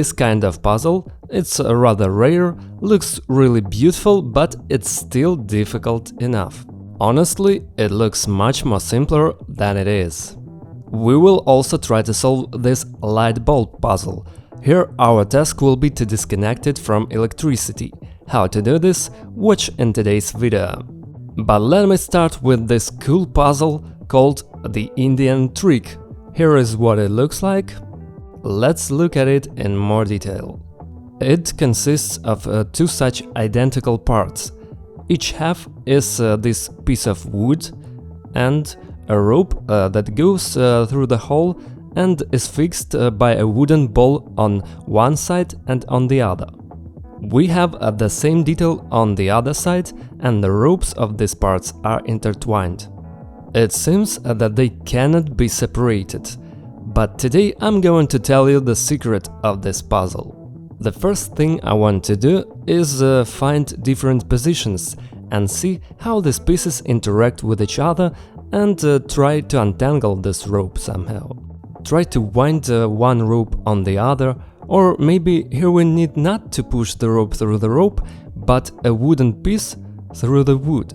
This kind of puzzle, it's rather rare, looks really beautiful, but it's still difficult enough. Honestly, it looks much more simpler than it is. We will also try to solve this light bulb puzzle. Here our task will be to disconnect it from electricity. How to do this? Watch in today's video. But let me start with this cool puzzle called the Indian trick. Here is what it looks like. Let's look at it in more detail. It consists of two such identical parts. Each half is this piece of wood and a rope that goes through the hole and is fixed by a wooden ball on one side and on the other. We have the same detail on the other side, and the ropes of these parts are intertwined. It seems that they cannot be separated, but today I'm going to tell you the secret of this puzzle. The first thing I want to do is find different positions and see how these pieces interact with each other and try to untangle this rope somehow. Try to wind one rope on the other, or maybe here we need not to push the rope through the rope, but a wooden piece through the wood,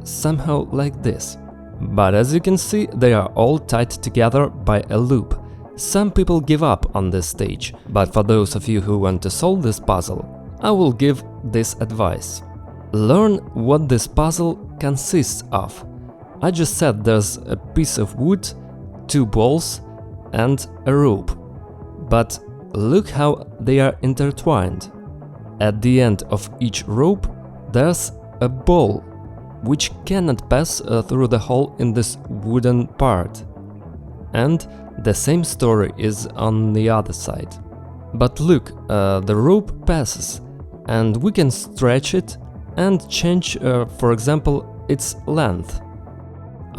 somehow like this. But as you can see, they are all tied together by a loop. Some people give up on this stage, but for those of you who want to solve this puzzle, I will give this advice. Learn what this puzzle consists of. I just said there's a piece of wood, two balls and a rope. But look how they are intertwined. At the end of each rope there's a ball, which cannot pass through the hole in this wooden part. And the same story is on the other side. But look, the rope passes, and we can stretch it and change, for example, its length.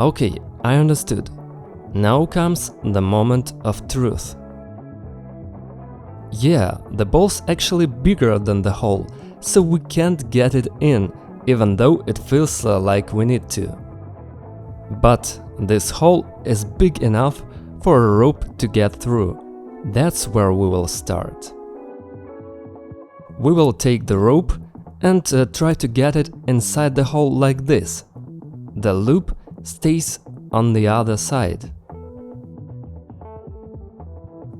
Okay, I understood. Now comes the moment of truth. Yeah, the ball's actually bigger than the hole, so we can't get it in, even though it feels like we need to. But this hole is big enough for a rope to get through. That's where we will start. We will take the rope and try to get it inside the hole like this. The loop stays on the other side.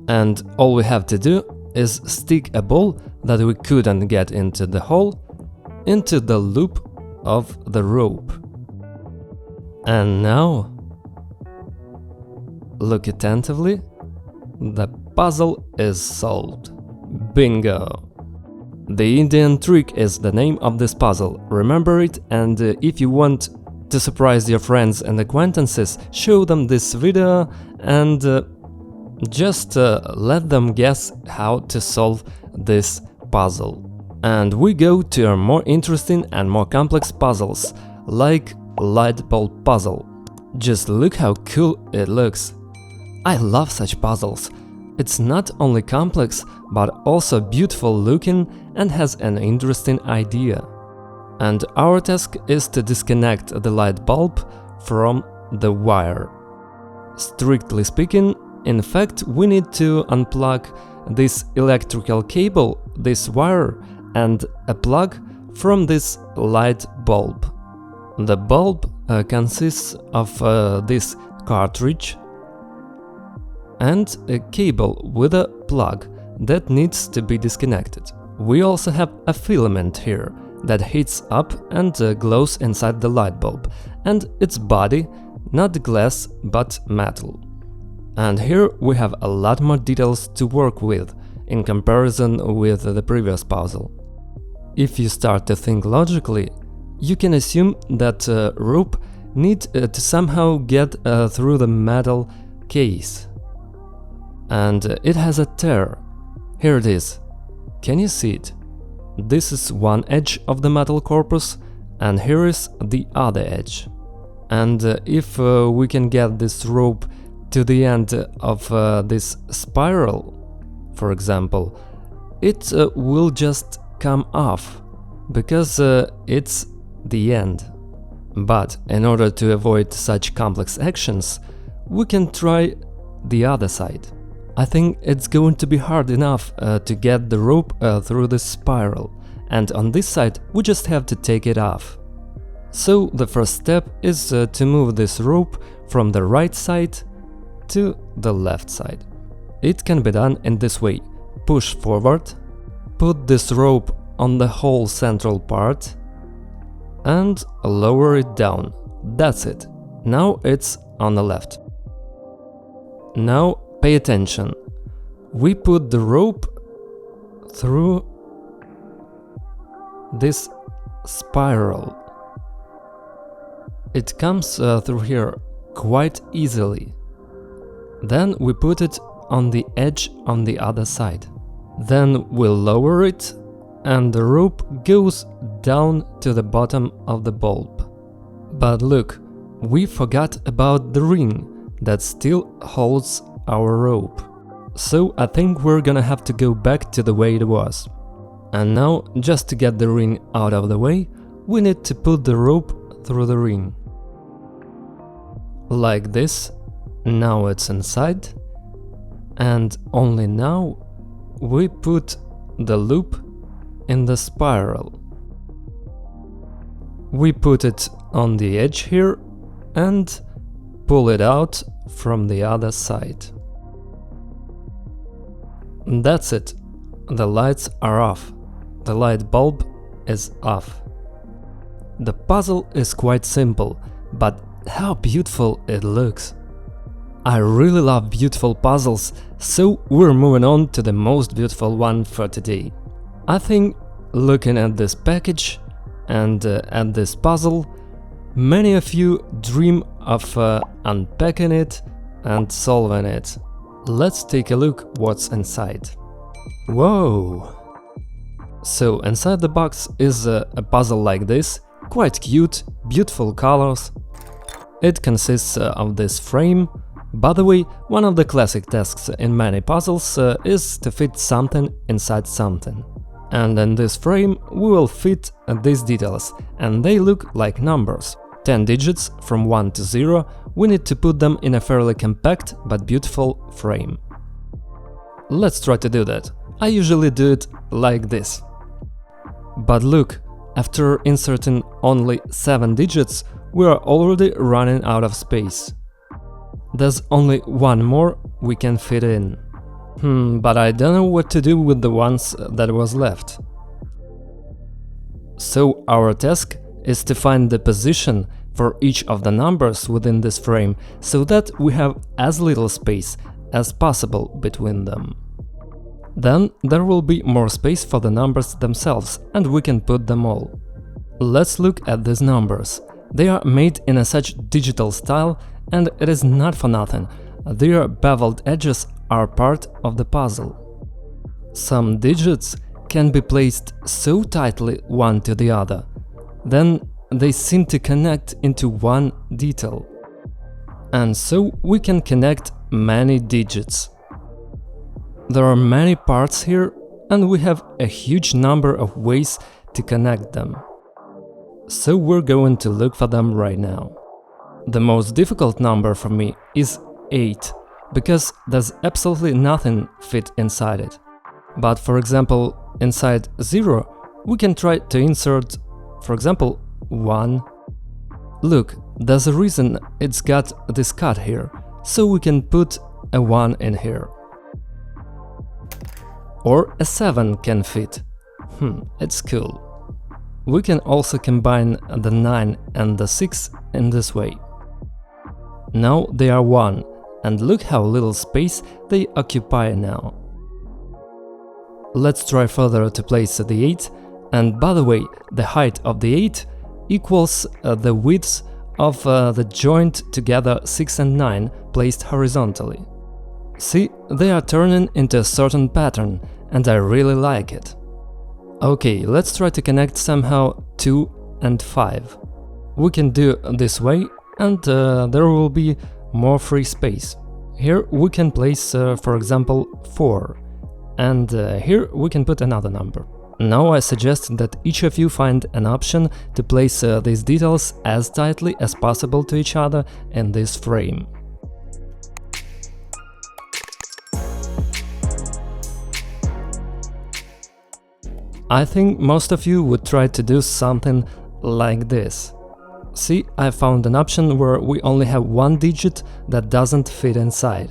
And all we have to do is stick a ball that we couldn't get into the hole into the loop of the rope. And now, look attentively, the puzzle is solved. Bingo! The Indian trick is the name of this puzzle. Remember it, and if you want to surprise your friends and acquaintances, show them this video and just let them guess how to solve this puzzle. And we go to our more interesting and more complex puzzles, like light bulb puzzle. Just look how cool it looks. I love such puzzles. It's not only complex, but also beautiful looking and has an interesting idea. And our task is to disconnect the light bulb from the wire. Strictly speaking, in fact, we need to unplug this electrical cable, this wire, and a plug from this light bulb. The bulb consists of this cartridge and a cable with a plug that needs to be disconnected. We also have a filament here that heats up and glows inside the light bulb, and its body, not glass but metal. And here we have a lot more details to work with in comparison with the previous puzzle. If you start to think logically, you can assume that rope needs to somehow get through the metal case. And it has a tear. Here it is. Can you see it? This is one edge of the metal corpus, and here is the other edge. And if we can get this rope to the end of this spiral, for example, it will just come off, because it's the end. But in order to avoid such complex actions, we can try the other side. I think it's going to be hard enough to get the rope through this spiral, and on this side we just have to take it off. So the first step is to move this rope from the right side to the left side. It can be done in this way. Push forward, put this rope on the whole central part and lower it down. That's it. Now it's on the left. Now pay attention. We put the rope through this spiral. It comes through here quite easily. Then we put it on the edge on the other side. Then we'll lower it and the rope goes down to the bottom of the bulb. But look, we forgot about the ring that still holds our rope. So I think we're gonna have to go back to the way it was. And now, just to get the ring out of the way, we need to put the rope through the ring. Like this. Now it's inside. And only now we put the loop in the spiral. We put it on the edge here and pull it out from the other side. That's it. The lights are off. The light bulb is off. The puzzle is quite simple, but how beautiful it looks. I really love beautiful puzzles, so we're moving on to the most beautiful one for today. I think, looking at this package and at this puzzle, many of you dream of unpacking it and solving it. Let's take a look what's inside. Whoa! So inside the box is a puzzle like this, quite cute, beautiful colors. It consists of this frame. By the way, one of the classic tasks in many puzzles is to fit something inside something. And in this frame we will fit these details, and they look like numbers. 10 digits from 1 to 0, we need to put them in a fairly compact but beautiful frame. Let's try to do that. I usually do it like this. But look, after inserting only 7 digits, we are already running out of space. There's only one more we can fit in. But I don't know what to do with the ones that was left. So our task is to find the position for each of the numbers within this frame, so that we have as little space as possible between them. Then there will be more space for the numbers themselves, and we can put them all. Let's look at these numbers. They are made in a such digital style, and it is not for nothing. Their beveled edges are part of the puzzle. Some digits can be placed so tightly one to the other, then they seem to connect into one detail. And so we can connect many digits. There are many parts here, and we have a huge number of ways to connect them. So we're going to look for them right now. The most difficult number for me is 8, because there's absolutely nothing fit inside it. But for example, inside 0, we can try to insert, for example, 1. Look, there's a reason it's got this cut here, so we can put a 1 in here. Or a 7 can fit. It's cool. We can also combine the 9 and the 6 in this way. Now they are 1, and look how little space they occupy now. Let's try further to place the 8, and by the way, the height of the 8 equals the width of the joined together 6 and 9 placed horizontally. See, they are turning into a certain pattern, and I really like it. Okay, let's try to connect somehow 2 and 5. We can do this way, and there will be more free space. Here we can place, for example, 4, and here we can put another number. Now I suggest that each of you find an option to place these details as tightly as possible to each other in this frame. I think most of you would try to do something like this. See, I found an option where we only have one digit that doesn't fit inside.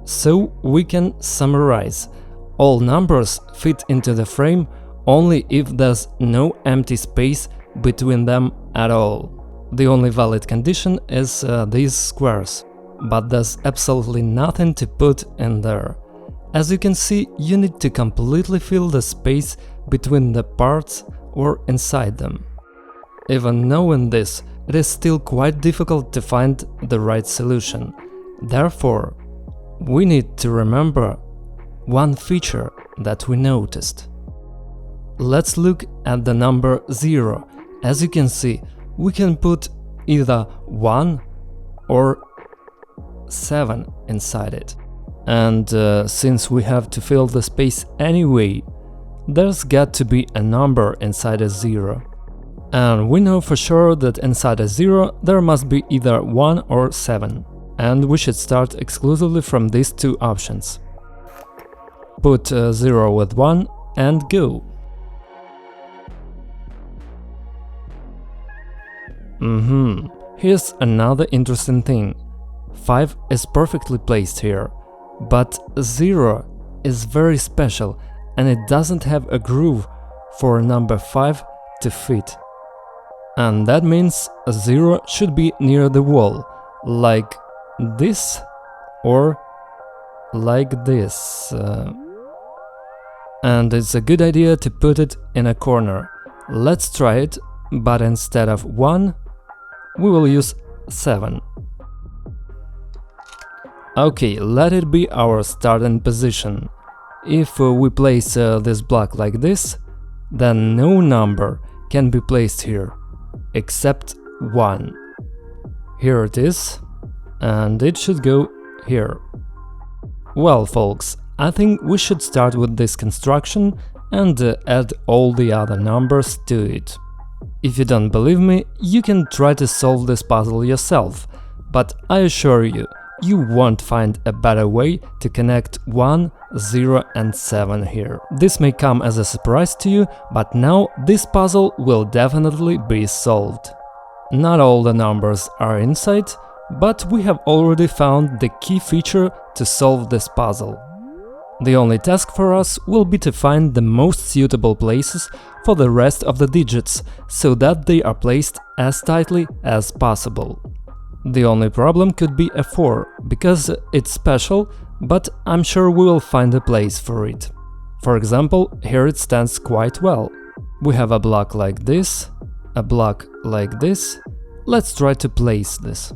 So we can summarize. All numbers fit into the frame only if there's no empty space between them at all. The only valid condition is these squares, but there's absolutely nothing to put in there. As you can see, you need to completely fill the space between the parts or inside them. Even knowing this, it is still quite difficult to find the right solution. Therefore, we need to remember one feature that we noticed. Let's look at the number 0. As you can see, we can put either 1 or 7 inside it. And since we have to fill the space anyway, there's got to be a number inside a 0. And we know for sure that inside a 0 there must be either 1 or 7. And we should start exclusively from these two options. Put 0 with 1 and go. Here's another interesting thing. 5 is perfectly placed here, but 0 is very special and it doesn't have a groove for number 5 to fit. And that means 0 should be near the wall, like this or like this. And it's a good idea to put it in a corner. Let's try it, but instead of 1, we will use 7. Okay, let it be our starting position. If we place this block like this, then no number can be placed here, except 1. Here it is, and it should go here. Well, folks, I think we should start with this construction and add all the other numbers to it. If you don't believe me, you can try to solve this puzzle yourself, but I assure you, you won't find a better way to connect 1, 0 and 7 here. This may come as a surprise to you, but now this puzzle will definitely be solved. Not all the numbers are inside, but we have already found the key feature to solve this puzzle. The only task for us will be to find the most suitable places for the rest of the digits, so that they are placed as tightly as possible. The only problem could be a 4, because it's special, but I'm sure we will find a place for it. For example, here it stands quite well. We have a block like this, a block like this. Let's try to place this.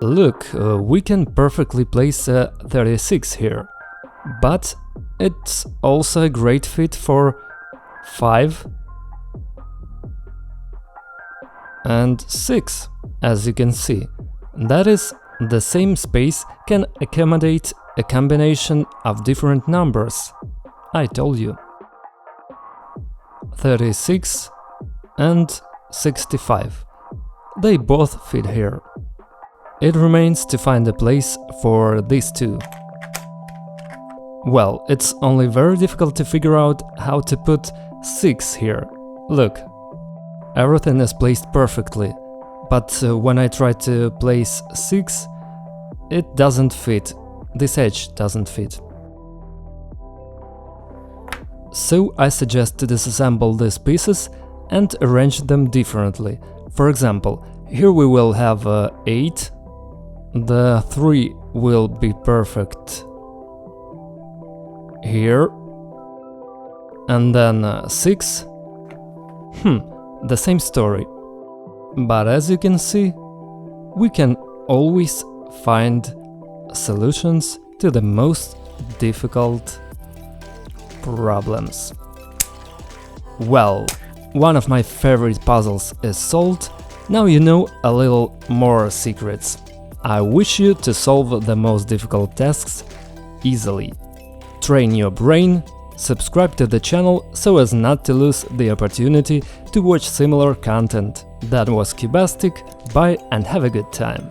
Look, we can perfectly place 36 here, but it's also a great fit for 5 and 6, as you can see. That is, the same space can accommodate a combination of different numbers. I told you. 36 and 65. They both fit here. It remains to find a place for these two. Well, it's only very difficult to figure out how to put 6 here. Look, everything is placed perfectly, but when I try to place 6, it doesn't fit. This edge doesn't fit. So I suggest to disassemble these pieces and arrange them differently. For example, here we will have 8. The 3 will be perfect here, and then 6. The same story. But as you can see, we can always find solutions to the most difficult problems. Well, one of my favorite puzzles is solved. Now you know a little more secrets. I wish you to solve the most difficult tasks easily. Train your brain, subscribe to the channel so as not to lose the opportunity to watch similar content. That was Cubastic, bye and have a good time.